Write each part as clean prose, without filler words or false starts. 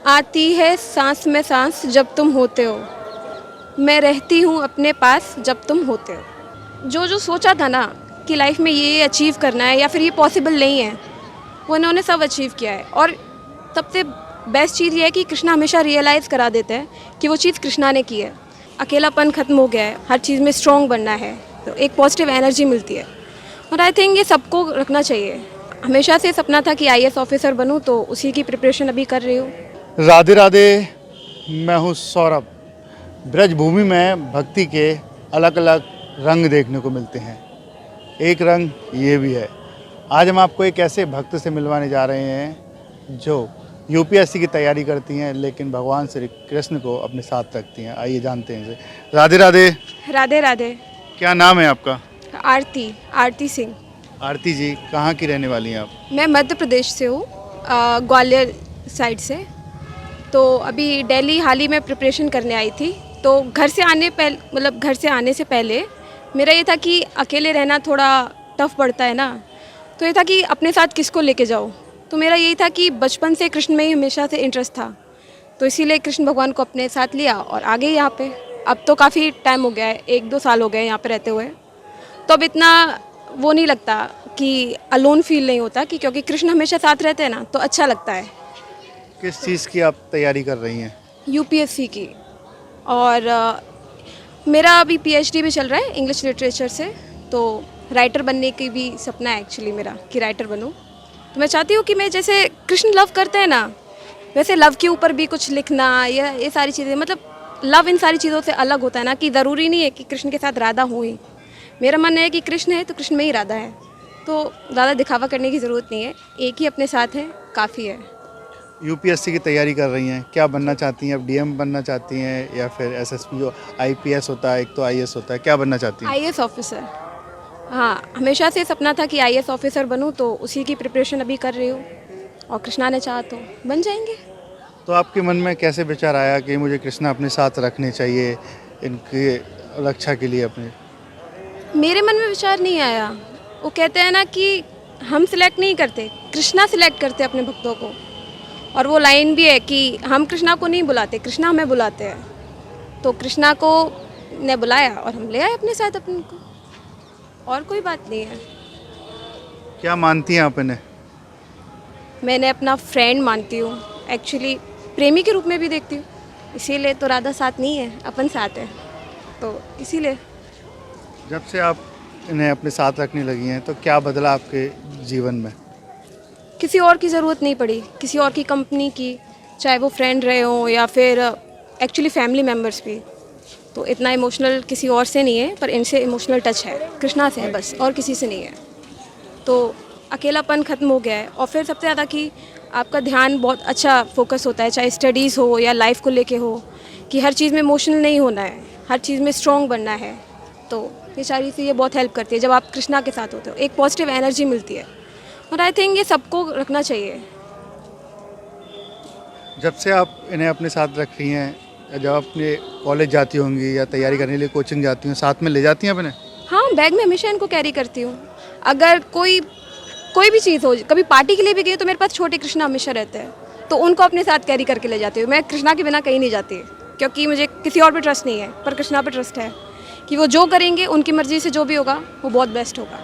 आती है सांस में सांस जब तुम होते हो, मैं रहती हूँ अपने पास जब तुम होते हो। जो जो सोचा था ना कि लाइफ में ये अचीव करना है या फिर ये पॉसिबल नहीं है, वो इन्होंने सब अचीव किया है। और सबसे बेस्ट चीज़ ये है कि कृष्णा हमेशा रियलाइज़ करा देते हैं कि वो चीज़ कृष्णा ने की है। अकेलापन ख़त्म हो गया है, हर चीज़ में स्ट्रॉन्ग बनना है, तो एक पॉजिटिव एनर्जी मिलती है। और आई थिंक ये सबको रखना चाहिए। हमेशा से सपना था कि आईएएस ऑफिसर बनूं, तो उसी की प्रिपरेशन अभी कर रही हूँ। राधे राधे। मैं हूँ सौरभ। ब्रजभूमि में भक्ति के अलग अलग रंग देखने को मिलते हैं। एक रंग ये भी है। आज हम आपको एक ऐसे भक्त से मिलवाने जा रहे हैं जो यूपीएससी की तैयारी करती हैं, लेकिन भगवान श्री कृष्ण को अपने साथ रखती हैं। आइए जानते हैं इनसे। राधे राधे। राधे राधे। क्या नाम है आपका? आरती, आरती सिंह। आरती जी, कहाँ की रहने वाली हैं आप? मैं मध्य प्रदेश से हूँ, ग्वालियर साइड से। तो अभी दिल्ली हाल ही में प्रिपरेशन करने आई थी। तो घर से आने से पहले मेरा ये था कि अकेले रहना थोड़ा टफ पड़ता है ना, तो ये था कि अपने साथ किसको लेके जाओ। तो मेरा यही था कि बचपन से कृष्ण में ही हमेशा से इंटरेस्ट था, तो इसीलिए कृष्ण भगवान को अपने साथ लिया और आ गए यहाँ पे। अब तो काफ़ी टाइम हो गया है, 1-2 साल हो गए यहाँ पे रहते हुए, तो अब इतना वो नहीं लगता कि अलोन फील नहीं होता, कि क्योंकि कृष्ण हमेशा साथ रहते हैं ना, तो अच्छा लगता है। किस चीज़ की आप तैयारी कर रही हैं? यूपीएससी की। और मेरा अभी पीएचडी भी चल रहा है इंग्लिश लिटरेचर से, तो राइटर बनने की भी सपना है एक्चुअली मेरा, कि राइटर बनूं। तो मैं चाहती हूँ कि मैं जैसे कृष्ण लव करते हैं ना, वैसे लव के ऊपर भी कुछ लिखना, या ये सारी चीज़ें, मतलब लव इन सारी चीज़ों से अलग होता है ना, कि ज़रूरी नहीं है कि कृष्ण के साथ राधा हो ही। मेरा मानना है कि कृष्ण है तो कृष्ण में ही राधा है, तो ज़्यादा दिखावा करने की ज़रूरत नहीं है, एक ही अपने साथ है, काफ़ी है। यूपीएससी की तैयारी कर रही हैं, क्या बनना चाहती हैं? अब डीएम बनना चाहती हैं या फिर एसएसपी, जो आईपीएस होता है, एक तो आईएएस होता है, क्या बनना चाहती हैं? IAS officer. हाँ, हमेशा से सपना था कि आईएएस ऑफिसर बनूं, तो उसी की प्रिपरेशन अभी कर रही हूँ, और कृष्णा ने चाहा तो बन जाएंगे। तो आपके मन में कैसे विचार आया कि मुझे कृष्णा अपने साथ रखने चाहिए इनकी रक्षा के लिए अपने? मेरे मन में विचार नहीं आया। वो कहते हैं ना कि हम सिलेक्ट नहीं करते, कृष्णा सिलेक्ट करते अपने भक्तों को। और वो लाइन भी है कि हम कृष्णा को नहीं बुलाते, कृष्णा हमें बुलाते हैं। तो कृष्णा को ने बुलाया और हम ले आए अपने साथ अपन को, और कोई बात नहीं है। क्या मानती हैं आप इन्हें? मैंने अपना फ्रेंड मानती हूँ, एक्चुअली प्रेमी के रूप में भी देखती हूँ। इसीलिए तो राधा साथ नहीं है, अपन साथ है, तो इसीलिए। जब से आप इन्हें अपने साथ रखने लगी हैं, तो क्या बदला आपके जीवन में? किसी और की ज़रूरत नहीं पड़ी, किसी और की कंपनी की, चाहे वो फ्रेंड रहे हों या फिर एक्चुअली फैमिली मेम्बर्स भी। तो इतना इमोशनल किसी और से नहीं है, पर इनसे इमोशनल टच है, कृष्णा से है बस, और किसी से नहीं है। तो अकेलापन ख़त्म हो गया है। और फिर सबसे ज़्यादा कि आपका ध्यान बहुत अच्छा फोकस होता है, चाहे स्टडीज़ हो या लाइफ को लेके हो, कि हर चीज़ में इमोशनल नहीं होना है, हर चीज़ में स्ट्रॉन्ग बनना है। तो ये सारी चीज़ें बहुत हेल्प करती है जब आप कृष्णा के साथ होते हो, एक पॉजिटिव एनर्जी मिलती है। और आई थिंक ये सबको रखना चाहिए। जब से आप इन्हें अपने साथ रख रही हैं, जब अपने कॉलेज जाती होंगी या तैयारी करने के लिए कोचिंग जाती हैं, साथ में ले जाती हैं अपने? हाँ, बैग में हमेशा इनको कैरी करती हूँ। अगर कोई भी चीज़ हो, कभी पार्टी के लिए भी गई तो मेरे पास छोटे कृष्णा हमेशा रहते हैं, तो उनको अपने साथ कैरी करके ले जाती हूँ। मैं कृष्णा के बिना कहीं नहीं जाती, क्योंकि मुझे किसी और पे ट्रस्ट नहीं है, पर कृष्णा पे ट्रस्ट है कि वो जो करेंगे, उनकी मर्ज़ी से जो भी होगा वो बहुत बेस्ट होगा।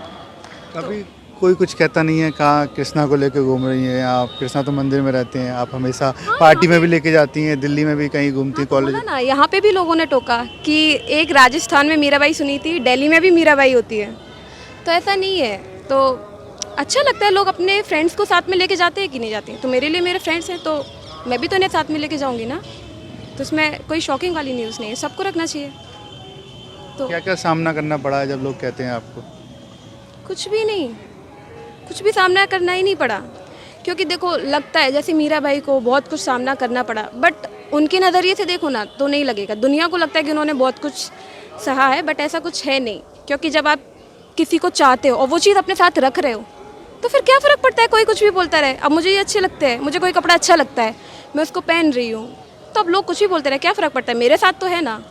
कभी कोई कुछ कहता नहीं है, कहाँ कृष्णा को लेके घूम रही हैं आप? कृष्णा तो मंदिर में रहते हैं, आप हमेशा पार्टी में भी लेके जाती हैं, दिल्ली में भी कहीं घूमती कॉलेज। बोला ना, यहाँ पे भी लोगों ने टोका कि एक राजस्थान में मीराबाई सुनी थी, दिल्ली में भी मीराबाई होती है, तो ऐसा नहीं है। तो अच्छा लगता है, लोग अपने फ्रेंड्स को साथ में लेके जाते हैं कि नहीं जाते हैं। तो मेरे लिए मेरे फ्रेंड्स हैं, तो मैं भी तो इन्हें साथ में लेके जाऊँगी ना, तो इसमें कोई शॉकिंग वाली न्यूज़ नहीं है, सबको रखना चाहिए। तो क्या क्या सामना करना पड़ा है जब लोग कहते हैं आपको? कुछ भी नहीं, कुछ भी सामना करना ही नहीं पड़ा, क्योंकि देखो लगता है जैसे मीराबाई को बहुत कुछ सामना करना पड़ा, बट उनके नज़रिए से देखो ना तो नहीं लगेगा। दुनिया को लगता है कि उन्होंने बहुत कुछ सहा है, बट ऐसा कुछ है नहीं। क्योंकि जब आप किसी को चाहते हो और वो चीज़ अपने साथ रख रहे हो, तो फिर क्या फ़र्क पड़ता है कोई कुछ भी बोलता रहे। अब मुझे ये अच्छे लगते हैं, मुझे कोई कपड़ा अच्छा लगता है, मैं उसको पहन रही हूँ, तो अब लोग कुछ भी बोलते रहे, क्या फ़र्क पड़ता है, मेरे साथ तो है ना।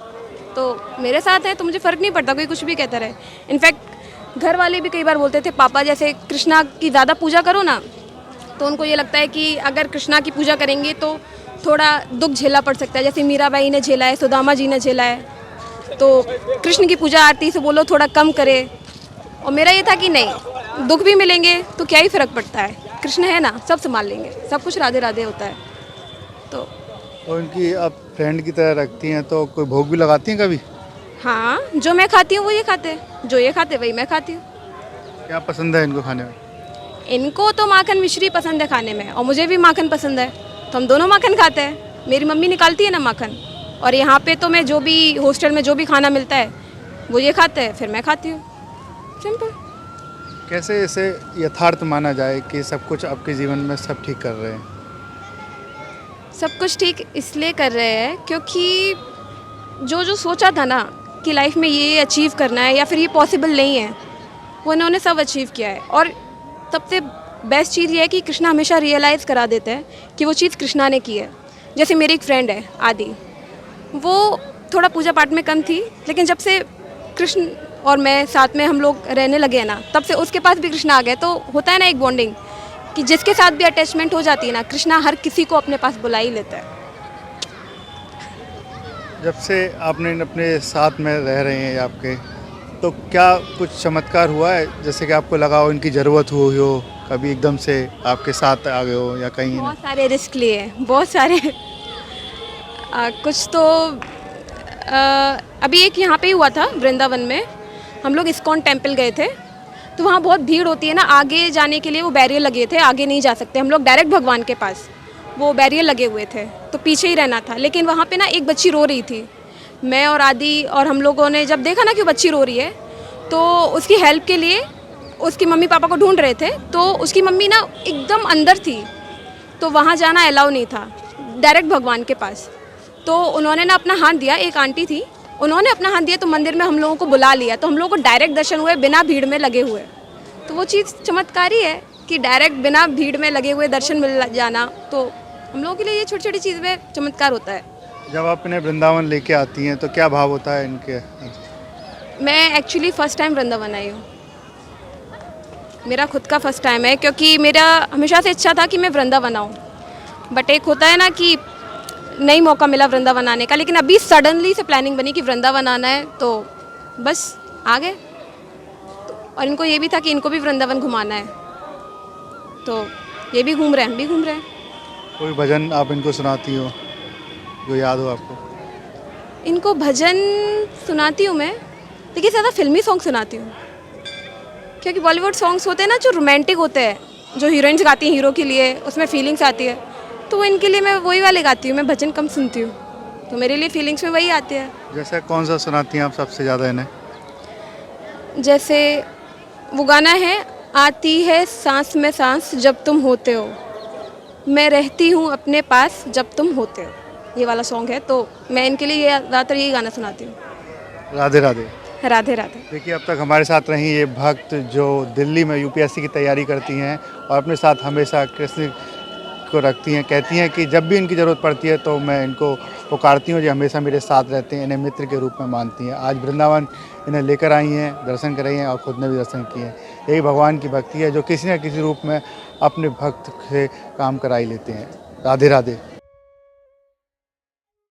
तो मेरे साथ है तो मुझे फ़र्क नहीं पड़ता कोई कुछ भी कहता रहे। इनफैक्ट घर वाले भी कई बार बोलते थे, पापा जैसे कृष्णा की ज़्यादा पूजा करो ना, तो उनको ये लगता है कि अगर कृष्णा की पूजा करेंगे तो थोड़ा दुख झेलना पड़ सकता है, जैसे मीराबाई ने झेला है, सुदामा जी ने झेला है। तो कृष्ण की पूजा आरती से बोलो थोड़ा कम करे। और मेरा ये था कि नहीं, दुख भी मिलेंगे तो क्या ही फ़र्क पड़ता है, कृष्ण है ना, सब संभाल लेंगे, सब कुछ राधे राधे होता है। तो इनकी आप फ्रेंड की तरह रखती हैं, तो कोई भोग भी लगाती हैं कभी? हाँ, जो मैं खाती हूँ वो ये खाते हैं, जो ये खाते वही मैं खाती हूँ। क्या पसंद है इनको खाने में? इनको तो माखन मिश्री पसंद है खाने में, और मुझे भी माखन पसंद है, तो हम दोनों माखन खाते हैं। मेरी मम्मी निकालती है ना माखन, और यहाँ पे तो मैं जो भी हॉस्टल में जो भी खाना मिलता है वो ये खाते हैं, फिर मैं खाती हूँ। सिंपल। कैसे इसे यथार्थ माना जाए कि सब कुछ आपके जीवन में सब ठीक कर रहे हैं? सब कुछ ठीक इसलिए कर रहे हैं क्योंकि जो जो सोचा था ना कि लाइफ में ये अचीव करना है या फिर ये पॉसिबल नहीं है, वो इन्होंने सब अचीव किया है। और सबसे बेस्ट चीज़ ये है कि कृष्णा हमेशा रियलाइज़ करा देते हैं कि वो चीज़ कृष्णा ने की है। जैसे मेरी एक फ्रेंड है आदि, वो थोड़ा पूजा पाठ में कम थी, लेकिन जब से कृष्ण और मैं साथ में हम लोग रहने लगे हैं ना, तब से उसके पास भी कृष्णा आ गए। तो होता है ना एक बॉन्डिंग कि जिसके साथ भी अटैचमेंट हो जाती है ना, कृष्णा हर किसी को अपने पास बुला ही लेता है। जब से आपने अपने साथ में रह रहे हैं आपके, तो क्या कुछ चमत्कार हुआ है, जैसे कि आपको लगा हो इनकी ज़रूरत हुई हो, कभी एकदम से आपके साथ आ गए हो या कहीं? बहुत सारे रिस्क लिए हैं, बहुत सारे। कुछ तो अभी एक यहाँ पे ही हुआ था वृंदावन में, हम लोग इस्कॉन टेम्पल गए थे, तो वहाँ बहुत भीड़ होती है ना, आगे जाने के लिए वो बैरियर लगे थे, आगे नहीं जा सकते हम लोग डायरेक्ट भगवान के पास, वो बैरियर लगे हुए थे, तो पीछे ही रहना था। लेकिन वहाँ पे ना एक बच्ची रो रही थी, मैं और आदि और हम लोगों ने जब देखा ना कि वो बच्ची रो रही है, तो उसकी हेल्प के लिए उसकी मम्मी पापा को ढूंढ रहे थे, तो उसकी मम्मी ना एकदम अंदर थी, तो वहाँ जाना अलाउ नहीं था, डायरेक्ट भगवान के पास। तो उन्होंने ना अपना हाथ दिया, एक आंटी थी, उन्होंने अपना हाथ दिया, तो मंदिर में हम लोगों को बुला लिया, तो हम लोगों को डायरेक्ट दर्शन हुए बिना भीड़ में लगे हुए। तो वो चीज़ चमत्कारी है कि डायरेक्ट बिना भीड़ में लगे हुए दर्शन मिल जाना, तो हम लोगों के लिए ये छोटी छोटी चीज़ में चमत्कार होता है। जब आप इन्हें वृंदावन लेके आती हैं तो क्या भाव होता है इनके? मैं एक्चुअली फ़र्स्ट टाइम वृंदावन आई हूँ, मेरा खुद का फर्स्ट टाइम है, क्योंकि मेरा हमेशा से इच्छा था कि मैं वृंदावन आऊँ, बट एक होता है ना कि नहीं मौका मिला वृंदावन आने का। लेकिन अभी सडनली से प्लानिंग बनी कि वृंदावन आना है, तो बस आ गए। और इनको ये भी था कि इनको भी वृंदावन घुमाना है, तो ये भी घूम रहे हैं, हम भी घूम रहे हैं। कोई भजन आप इनको सुनाती हो जो याद हो आपको? इनको भजन सुनाती हूँ मैं, लेकिन ज़्यादा फिल्मी सॉन्ग सुनाती हूँ, क्योंकि बॉलीवुड सॉन्ग्स होते हैं ना जो रोमांटिक होते हैं, जो हीरोइंस गाती हैं हीरो के लिए, उसमें फीलिंग्स आती है, तो वो इनके लिए मैं वही वाले गाती हूँ। मैं भजन कम सुनती हूँ, तो मेरे लिए फीलिंग्स में वही आती है। जैसे कौन सा सुनाती हैं आप सबसे ज़्यादा इन्हें? जैसे वो गाना है, आती है सांस में सांस जब तुम होते हो, मैं रहती हूँ अपने पास जब तुम होते हो, ये वाला सॉन्ग है, तो मैं इनके लिए ज़्यादातर यही गाना सुनाती हूँ। राधे राधे। राधे राधे। देखिए, अब तक हमारे साथ रही ये भक्त जो दिल्ली में यूपीएससी की तैयारी करती हैं और अपने साथ हमेशा कृष्ण को रखती हैं। कहती हैं कि जब भी इनकी ज़रूरत पड़ती है तो मैं इनको पुकारती हूँ, जो हमेशा मेरे साथ रहते हैं, इन्हें मित्र के रूप में मानती हैं। आज वृंदावन इन्हें लेकर आई हैं, दर्शन कर रही हैं और ख़ुद ने भी दर्शन किए हैं। यही भगवान की भक्ति है जो किसी न किसी रूप में अपने भक्त से काम कराई लेते हैं। राधे राधे।